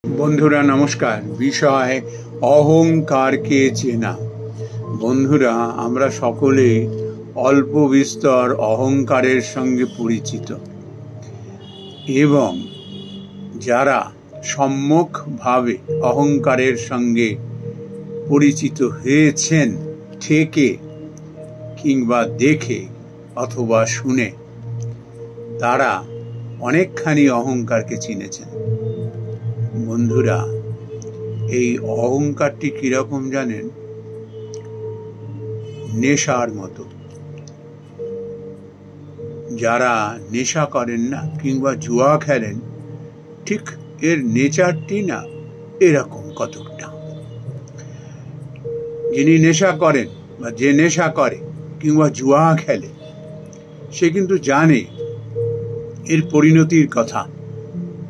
বন্ধুরা নমস্কার। বিষয় অহংকারকে চেনা। বন্ধুরা, আমরা সকলে অল্প বিস্তর অহংকারের সঙ্গে পরিচিত এবং যারা সম্মুখভাবে অহংকারের সঙ্গে পরিচিত হয়েছেন থেকে কিংবা দেখে অথবা শুনে, তারা অনেকখানি অহংকারকে চিনেছেন। বন্ধুরা, এই অহংকারটি কিরকম জানেন? নেশার মতো। যারা নেশা করেন না কিংবা জুয়া খেলেন, ঠিক এর নেচারটি না এরকম কতকটা। যিনি নেশা করেন বা যে নেশা করে কিংবা জুয়া খেলে, সে কিন্তু জানে এর পরিণতির কথা,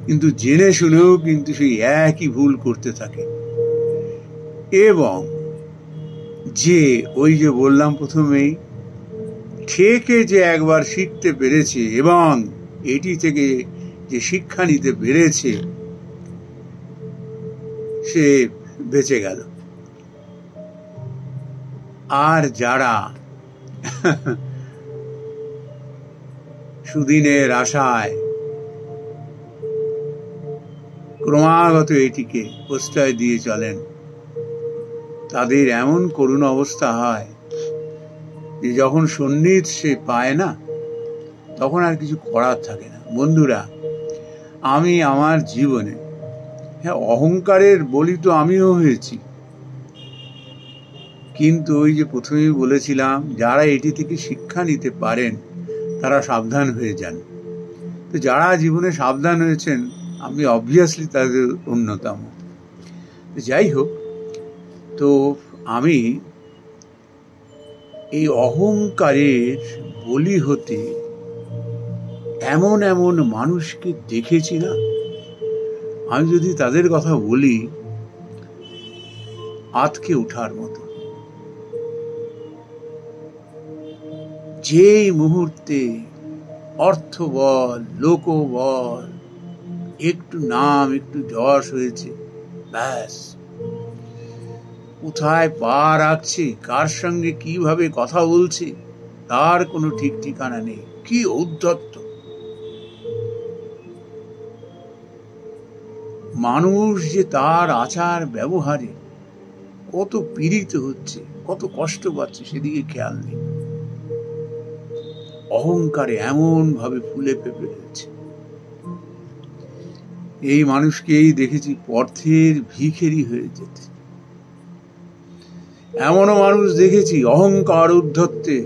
কিন্তু জেনে শুনেও কিন্তু সেই একই ভুল করতে থাকে। এবং যে ওই যে বললাম প্রথমেই, থেকে যে একবার শিখতে পেরেছে এবং এটি থেকে যে শিক্ষা নিতে পেরেছে, সে বেঁচে গেল। আর যারা সুদিনের আশায় ক্রমাগত এটিকে প্রশ্রয় দিয়ে চলেন, তাদের এমন করুণ অবস্থা হয় যে যখন সন্নিধ সে পায় না, তখন আর কিছু করার থাকে না। বন্ধুরা, আমি আমার জীবনে অহংকারের বলি তো আমিও হয়েছি, কিন্তু ওই যে প্রথমেই বলেছিলাম, যারা এটি থেকে শিক্ষা নিতে পারেন তারা সাবধান হয়ে যান। তো যারা জীবনে সাবধান হয়েছেন, আমি অবভিয়াসলি তাদের অন্যতম। যাই হোক, তো আমি এই অহংকারের বলি হতে এমন এমন মানুষকে দেখেছি না, আমি যদি তাদের কথা বলি, আঁতকে ওঠার মতো। যেই মুহূর্তে অর্থবল, লোকবল, একটু নাম, একটু যশ হয়েছে, ব্যাস কোথায় পা রাখছে, কার সঙ্গে কিভাবে কথা বলছে, তার কোনো ঠিক ঠিকানা নেই। কি ঔদ্ধত্য! মানুষ যে তার আচার ব্যবহারে কত পীড়িত হচ্ছে, কত কষ্ট পাচ্ছে, সেদিকে খেয়াল নেই। অহংকারে এমন ভাবে ফুলে ফেঁপে রয়েছে। এই মানুষকেই দেখেছি পথের ভিখারি হয়ে যেতে। এমনও মানুষ দেখেছি অহংকার উদ্ধত্তে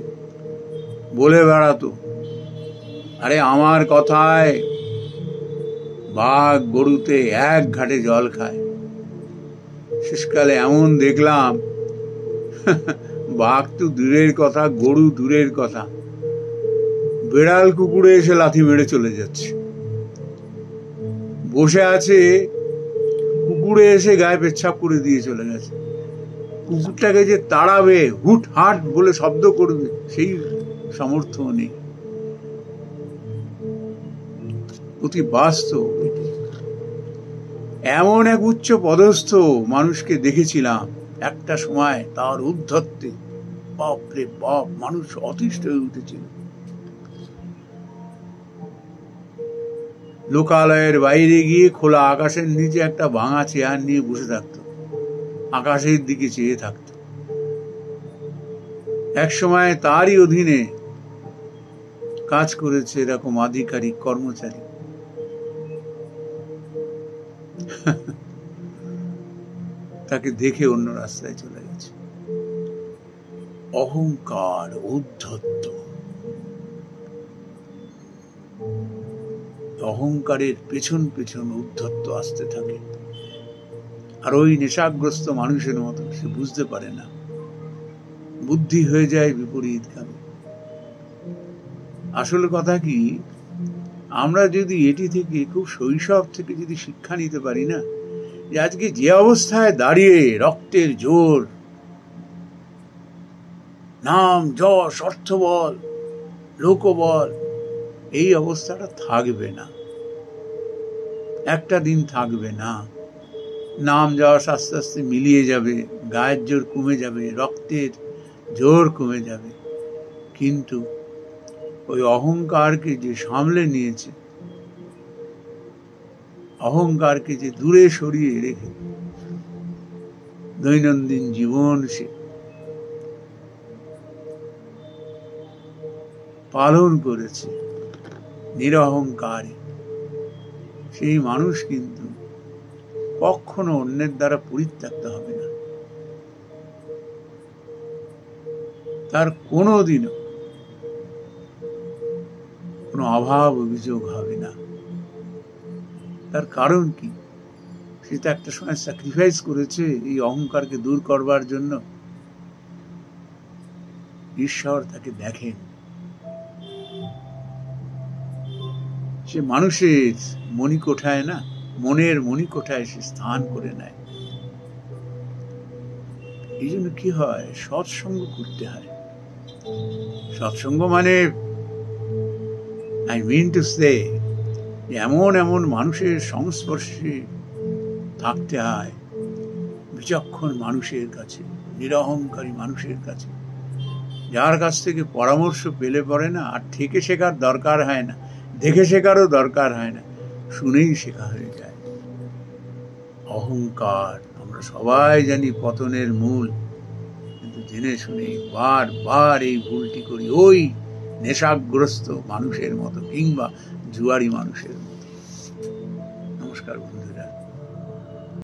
বলে বেড়াতো, আরে আমার কথায় বাঘ গরুতে এক ঘাটে জল খায়। শেষকালে এমন দেখলাম, বাঘ তো দূরের কথা, গরু দূরের কথা, বেড়াল কুকুরে এসে লাথি মেরে চলে যাচ্ছে। বসে আছে, কুকুরে এসে গায়ে পেচ্ছাপ করে দিয়ে চলে গেছে। কুকুরটাকে যে তাড়াবে, হুট হাট বলে শব্দ করবে, সেই সামর্থ্য নেই। অতি বাস্তব। এমন এক উচ্চ পদস্থ মানুষকে দেখেছিলাম একটা সময়, তার উদ্ধত্তে বাপরে বাপ, মানুষ অতিষ্ঠ হয়ে উঠেছিল। লোকালয়ের বাইরে গিয়ে খোলা আকাশের নিচে একটা ভাঙা চেয়ার নিয়ে বসে থাকতো, আকাশের দিকে চেয়ে থাকতো। এক সময় তারই অধীনে কাজ করেছে এরকম আধিকারিক, কর্মচারী। তাকে দেখে অন্য রাস্তায় চলে গেছে। অহংকার, উদ্ধত্ত। অহংকারের পেছন পেছন উদ্ধত্ত আসতে থাকে। আর ওই নেশাগ্রস্ত মানুষের মতো সে বুঝতে পারে না, বুদ্ধি হয়ে যায় বিপরীতগামী। আসলে কথা কি, আমরা যদি এটি থেকে খুব শৈশব থেকে যদি শিক্ষা নিতে পারি না, যে আজকে যে অবস্থায় দাঁড়িয়ে রক্তের জোর, নাম যশ, অর্থবল, লোকবল, এই অবস্থাটা থাকবে না, একটা দিন থাকবে না। নাম যশ আস্তে আস্তে মিলিয়ে যাবে, গায়ের জোর কমে যাবে, রক্তের জোর কমে যাবে, কিন্তু ওই অহংকারকে যে সামলে নিয়েছে, অহংকারকে যে দূরে সরিয়ে রেখে দৈনন্দিন জীবন সে পালন করেছে নিরহংকারে, সেই মানুষ কিন্তু কখনো অন্যের দ্বারা পরিত্যক্ত হবে না। তার কোনোদিনও কোনো অভাব অভিযোগ হবে না। তার কারণ কি? সে তো একটা সময় স্যাক্রিফাইস করেছে এই অহংকারকে দূর করবার জন্য। ঈশ্বর তাকে দেখেন, সে মানুষের মণিকোঠায় না, মনের মণিকোঠায় সে স্থান করে নেয়। এই জন্য কি হয়, সৎসঙ্গ করতে হয়। সৎসঙ্গ মানে আই মিন টু সে এমন এমন মানুষের সংস্পর্শে থাকতে হয়, বিচক্ষণ মানুষের কাছে, নিরহংকারী মানুষের কাছে, যার কাছ থেকে পরামর্শ পেলে পরে না আর থেকে শেখার দরকার হয় না, দেখে শেখারও দরকার হয় না, শুনেই শেখা হয়ে যায়। অহংকার আমরা সবাই জানি পতনের মূল, কিন্তু জেনে শুনে বারবার এই ভুলটি করি, ওই নেশাগ্রস্ত মানুষের মতো কিংবা জুয়ারি মানুষের মতো। নমস্কার।